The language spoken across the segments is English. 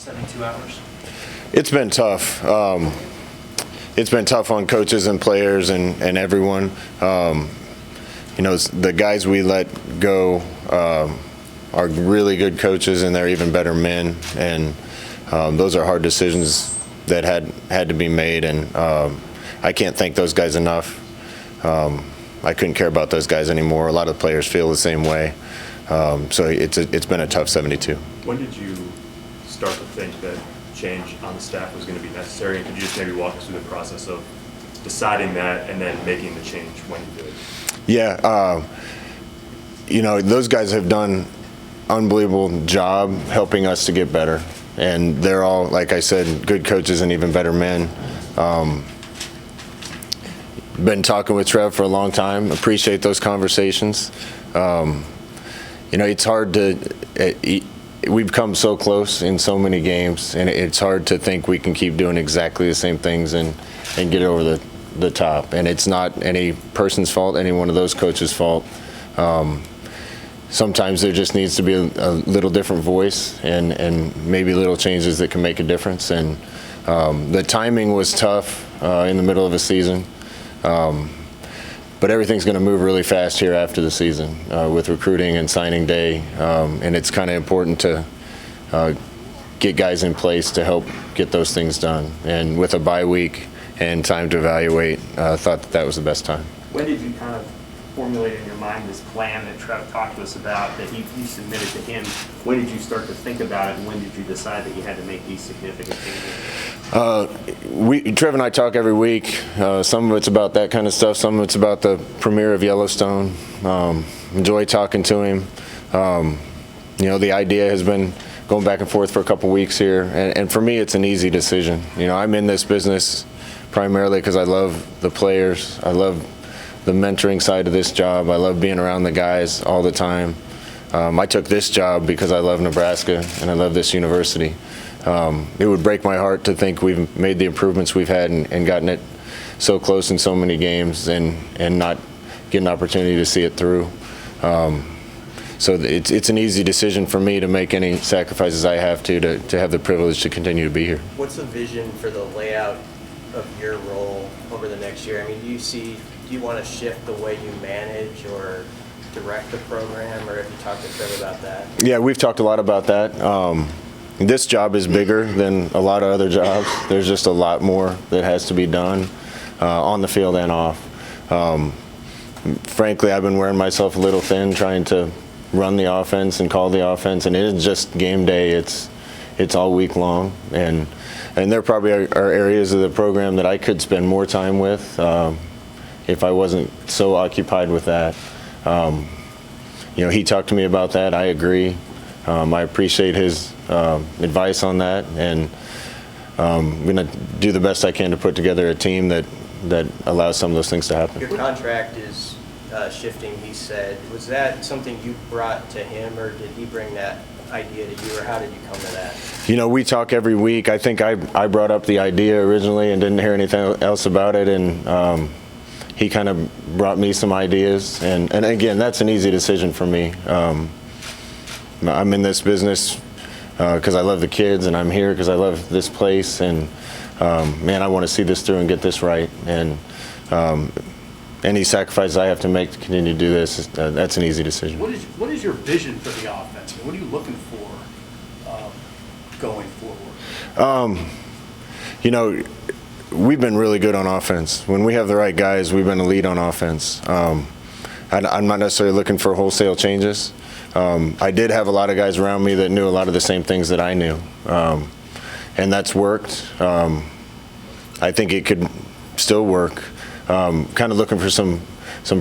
72 hours? It's been tough. It's been tough on coaches and players and everyone. The guys we let go are really good coaches, and they're even better men. And those are hard decisions that had to be made. And I can't thank those guys enough. I couldn't care about those guys anymore. A lot of the players feel the same way. So it's been a tough 72. When did you start to think that change on the staff was going to be necessary? And could you just maybe walk us through the process of deciding that and then making the change when you did? Yeah, those guys have done unbelievable job helping us to get better. And they're all, like I said, good coaches and even better men. Been talking with Trev for a long time. Appreciate those conversations. It's hard to. We've come so close in so many games, and it's hard to think we can keep doing exactly the same things and get over the top. And it's not any person's fault, any one of those coaches' fault. Sometimes there just needs to be a little different voice and maybe little changes that can make a difference. And the timing was tough in the middle of a season. But everything's going to move really fast here after the season with recruiting and signing day. And it's kind of important to get guys in place to help get those things done. And with a bye week and time to evaluate, thought that was the best time. When did you kind of formulate in your mind this plan that Trev talked to us about that you submitted to him? When did you start to think about it, and when did you decide that you had to make these significant changes? Trev and I talk every week. Some of it's about that kind of stuff. Some of it's about the premiere of Yellowstone. Enjoy talking to him. The idea has been going back and forth for a couple weeks here, and for me, it's an easy decision. I'm in this business primarily because I love the players. I love the mentoring side of this job. I love being around the guys all the time. I took this job because I love Nebraska and I love this university. It would break my heart to think we've made the improvements we've had and gotten it so close in so many games and not get an opportunity to see it through. So it's an easy decision for me to make any sacrifices I have to have the privilege to continue to be here. What's the vision for the layout of your role over the next year? I mean, do you want to shift the way you manage or direct the program, or have you talked to Trev about that? Yeah, we've talked a lot about that. This job is bigger than a lot of other jobs. There's just a lot more that has to be done on the field and off. Frankly, I've been wearing myself a little thin trying to run the offense and call the offense, and it isn't just game day. It's all week long, and there probably are areas of the program that I could spend more time with if I wasn't so occupied with that. He talked to me about that. I agree. I appreciate his advice on that, and I'm going to do the best I can to put together a team that allows some of those things to happen. Your contract is shifting, he said. Was that something you brought to him, or did he bring that idea to you, or how did you come to that? We talk every week. I think I brought up the idea originally and didn't hear anything else about it, and he kind of brought me some ideas, and again, that's an easy decision for me. I'm in this business because I love the kids, and I'm here because I love this place, and man, I want to see this through and get this right, and any sacrifices I have to make to continue to do this, that's an easy decision. What is your vision for the offense? What are you looking for going forward? We've been really good on offense. When we have the right guys, we've been elite on offense. I'm not necessarily looking for wholesale changes. I did have a lot of guys around me that knew a lot of the same things that I knew, and that's worked. I think it could still work. Kind of looking for some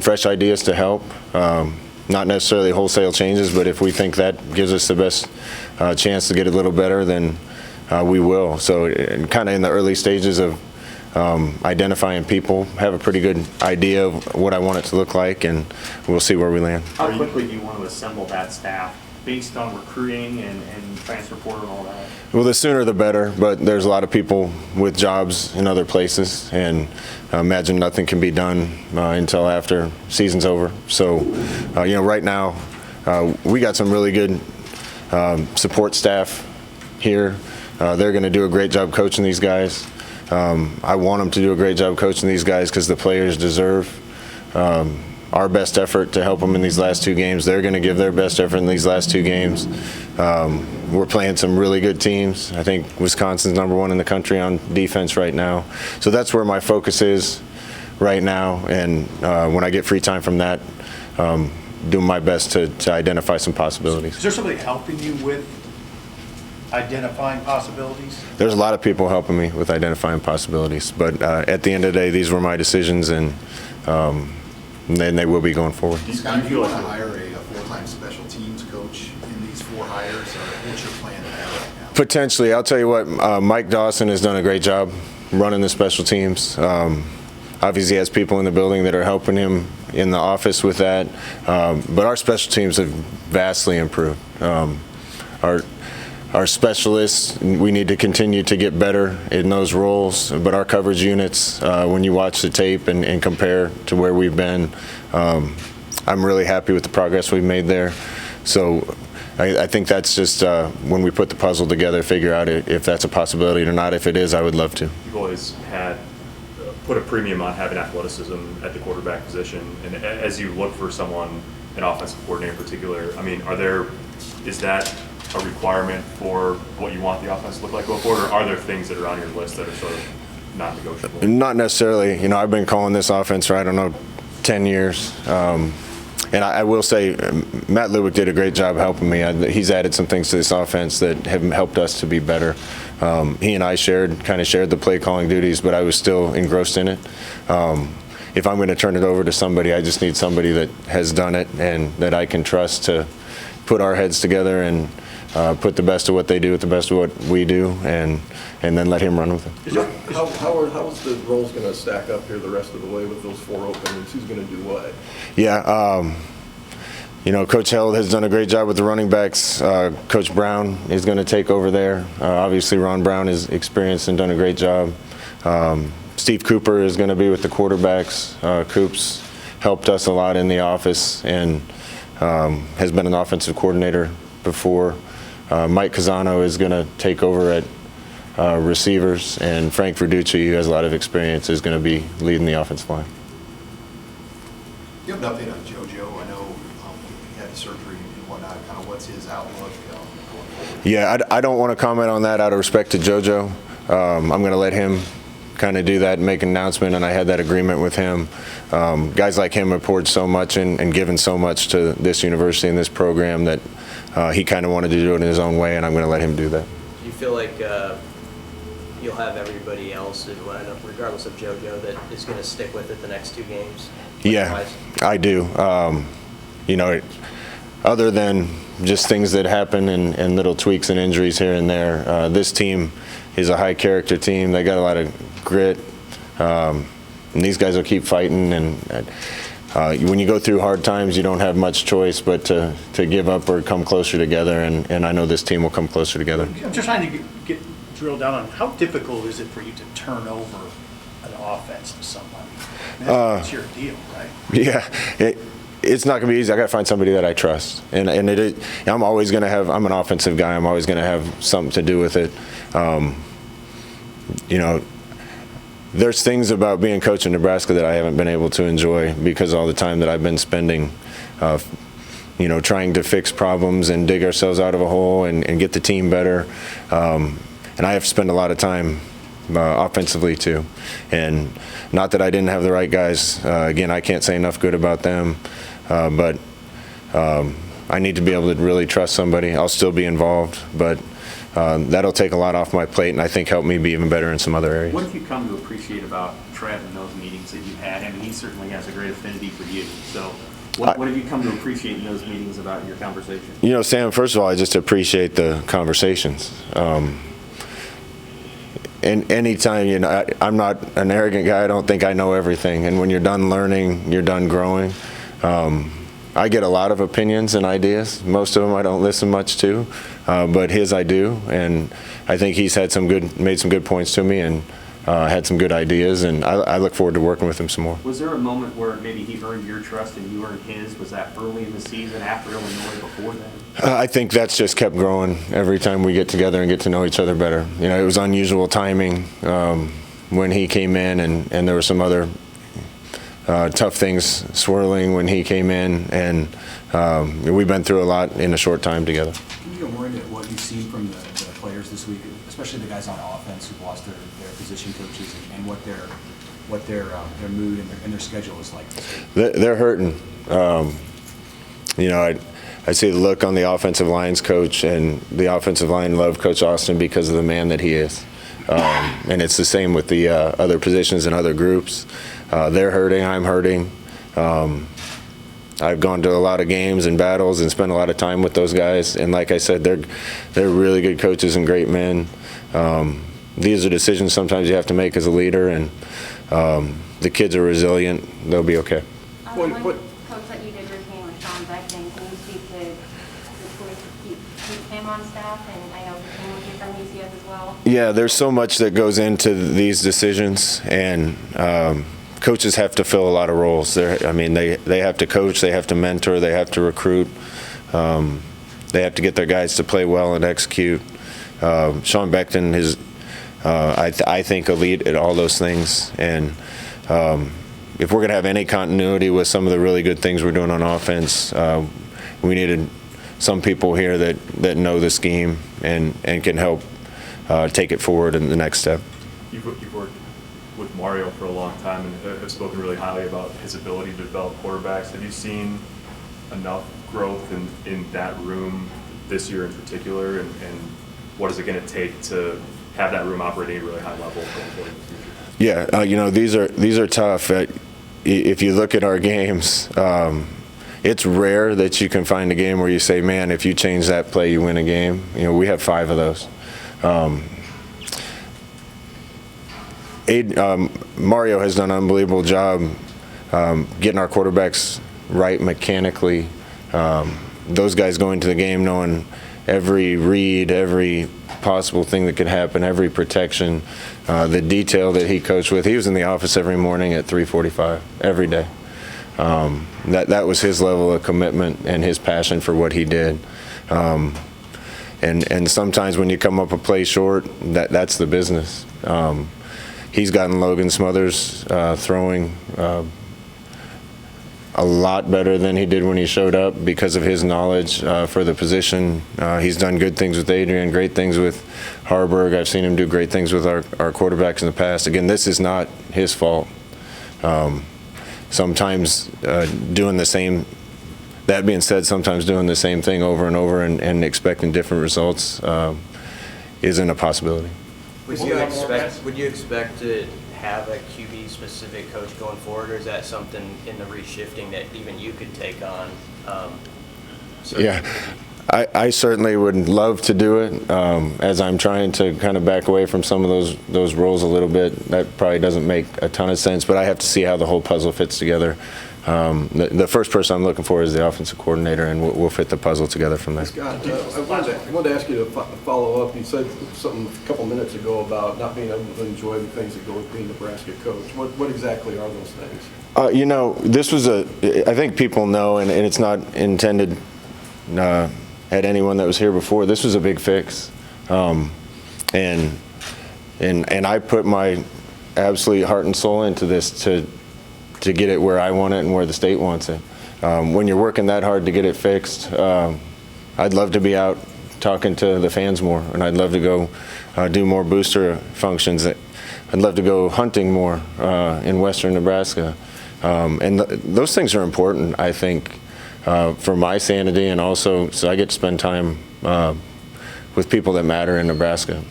fresh ideas to help. Not necessarily wholesale changes, but if we think that gives us the best chance to get a little better, then we will. So kind of in the early stages of identifying people, have a pretty good idea of what I want it to look like, and we'll see where we land. How quickly do you want to assemble that staff based on recruiting and transfer portal and all that? Well, the sooner the better, but there's a lot of people with jobs in other places, and I imagine nothing can be done until after season's over. So, right now, we got some really good support staff here. They're going to do a great job coaching these guys. I want them to do a great job coaching these guys because the players deserve our best effort to help them in these last 2 games. They're going to give their best effort in these last 2 games. We're playing some really good teams. I think Wisconsin's #1 in the country on defense right now. So that's where my focus is right now. And when I get free time from that, doing my best to identify some possibilities. Is there somebody helping you with identifying possibilities? There's a lot of people helping me with identifying possibilities. But at the end of the day, these were my decisions, and then they will be going forward. Scott, do you want to hire a full-time special teams coach in these 4 hires, or what's your plan there right now? Potentially. I'll tell you what, Mike Dawson has done a great job running the special teams. Obviously, he has people in the building that are helping him in the office with that. But our special teams have vastly improved. Our specialists, we need to continue to get better in those roles, but our coverage units, when you watch the tape and compare to where we've been, I'm really happy with the progress we've made there. So I think that's just when we put the puzzle together, figure out if that's a possibility or not. If it is, I would love to. You've always had put a premium on having athleticism at the quarterback position, and as you look for someone, an offensive coordinator in particular, I mean, is that a requirement for what you want the offense to look like going forward, or are there things that are on your list that are sort of non-negotiable? Not necessarily. You know, I've been calling this offense for, I don't know, 10 years. And I will say, Matt Lubick did a great job helping me. He's added some things to this offense that have helped us to be better. He and I kind of shared the play calling duties, but I was still engrossed in it. If I'm going to turn it over to somebody, I just need somebody that has done it and that I can trust to put our heads together and put the best of what they do with the best of what we do, and then let him run with it. How's the roles going to stack up here the rest of the way with those 4 openings? Who's going to do what? Yeah, you know, Coach Held has done a great job with the running backs. Coach Brown is going to take over there. Obviously, Ron Brown is experienced and done a great job. Steve Cooper is going to be with the quarterbacks. Coops helped us a lot in the office and has been an offensive coordinator before. Mike Casano is going to take over at receivers, and Frank Verducci, who has a lot of experience, is going to be leading the offensive line. You have an update on JoJo. I know he had the surgery and whatnot. Kind of what's his outlook going forward? Yeah, I don't want to comment on that out of respect to JoJo. I'm going to let him kind of do that and make an announcement, and I had that agreement with him. Guys like him have poured so much and given so much to this university and this program that he kind of wanted to do it in his own way, and I'm going to let him do that. Do you feel like you'll have everybody else, regardless of JoJo, that is going to stick with it the next 2 games? Yeah, I do. You know, other than just things that happen and little tweaks and injuries here and there, this team is a high-character team. They got a lot of grit, and these guys will keep fighting. And when you go through hard times, you don't have much choice but to give up or come closer together, and I know this team will come closer together. I'm just trying to get drilled down on how difficult is it for you to turn over an offense to somebody? I mean, that's your deal, right? Yeah, it's not going to be easy. I got to find somebody that I trust, and I'm always going to have. I'm an offensive guy. I'm always going to have something to do with it. You know, there's things about being coach in Nebraska that I haven't been able to enjoy because all the time that I've been spending, you know, trying to fix problems and dig ourselves out of a hole and get the team better. And I have to spend a lot of time offensively too. And not that I didn't have the right guys. Again, I can't say enough good about them. But I need to be able to really trust somebody. I'll still be involved, but that'll take a lot off my plate and I think help me be even better in some other areas. What have you come to appreciate about Trev in those meetings that you've had? I mean, he certainly has a great affinity for you. So what have you come to appreciate in those meetings about your conversation? You know, Sam, first of all, I just appreciate the conversations. And anytime, you know, I'm not an arrogant guy. I don't think I know everything. And when you're done learning, you're done growing. I get a lot of opinions and ideas. Most of them I don't listen much to, but his I do. And I think he's had made some good points to me. And had some good ideas, and I look forward to working with him some more. Was there a moment where maybe he earned your trust and you earned his? Was that early in the season, after Illinois, before then? I think that's just kept growing every time we get together and get to know each other better. You know, it was unusual timing when he came in, and there were some other tough things swirling when he came in, and we've been through a lot in a short time together. Can you go more into what you've seen from the players this week, especially the guys on offense who've lost their position coaches, and what their mood and their schedule is like this week? They're hurting. You know, I see the look on the offensive line's coach, and the offensive line love Coach Austin because of the man that he is. And it's the same with the other positions and other groups. They're hurting. I'm hurting. I've gone to a lot of games and battles and spent a lot of time with those guys. And like I said, they're really good coaches and great men. These are decisions sometimes you have to make as a leader, and the kids are resilient. They'll be okay. One coach that you did retain was Sean Beckton. Can you speak to the choice to keep him on staff? And I know he came with you from UCF as well. Yeah, there's so much that goes into these decisions, and coaches have to fill a lot of roles. They have to coach, they have to mentor, they have to recruit, they have to get their guys to play well and execute. Sean Beckton is, I think, a lead at all those things, and if we're going to have any continuity with some of the really good things we're doing on offense, we needed some people here that know the scheme and can help take it forward in the next step. You've worked with Mario for a long time and have spoken really highly about his ability to develop quarterbacks. Have you seen enough growth in that room this year in particular, and what is it going to take to have that room operating at a really high level going forward in the future? Yeah, you know, these are tough. If you look at our games, it's rare that you can find a game where you say, man, if you change that play, you win a game. You know, we have 5 of those. Mario has done an unbelievable job getting our quarterbacks right mechanically. Those guys going to the game knowing every read, every possible thing that could happen, every protection, the detail that he coached with. He was in the office every morning at 3:45 every day. That was his level of commitment and his passion for what he did. And sometimes when you come up a play short, that's the business. He's gotten Logan Smothers throwing a lot better than he did when he showed up because of his knowledge for the position. He's done good things with Adrian, great things with Harburg. I've seen him do great things with our quarterbacks in the past. Again, this is not his fault. Sometimes doing the same, that being said, sometimes doing the same thing over and over and expecting different results isn't a possibility. Would you expect to have a QB specific coach going forward, or is that something in the reshifting that even you could take on? Yeah, I certainly would love to do it. As I'm trying to kind of back away from some of those roles a little bit, that probably doesn't make a ton of sense, but I have to see how the whole puzzle fits together. The first person I'm looking for is the offensive coordinator, and we'll fit the puzzle together from there. Scott, I wanted to ask you to follow up. You said something a couple minutes ago about not being able to enjoy the things that go with being a Nebraska coach. What exactly are those things? You know, this was I think people know, and it's not intended at anyone that was here before. This was a big fix, and I put my absolute heart and soul into this to get it where I want it and where the state wants it. When you're working that hard to get it fixed, I'd love to be out talking to the fans more, and I'd love to go do more booster functions. I'd love to go hunting more in western Nebraska. And those things are important, I think, for my sanity, and also so I get to spend time with people that matter in Nebraska.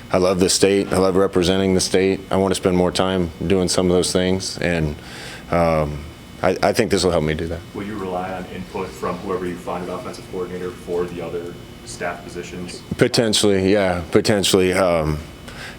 I love the state. I love representing the state. I want to spend more time doing some of those things, and I think this will help me do that. Will you rely on input from whoever you find an offensive coordinator for the other staff positions? Potentially, yeah, potentially.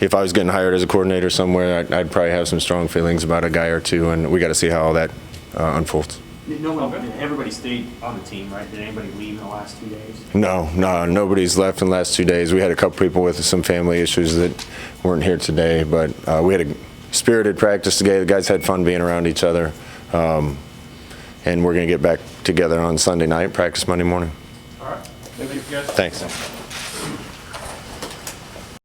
If I was getting hired as a coordinator somewhere, I'd probably have some strong feelings about a guy or two, and we got to see how all that unfolds. No one, Okay. everybody stayed on the team, right? Did anybody leave in the last 2 days? No, nobody's left in the last 2 days. We had a couple people with some family issues that weren't here today, but we had a spirited practice today. The guys had fun being around each other, and we're going to get back together on Sunday night, practice Monday morning. All right. Thank you, guys. Thanks.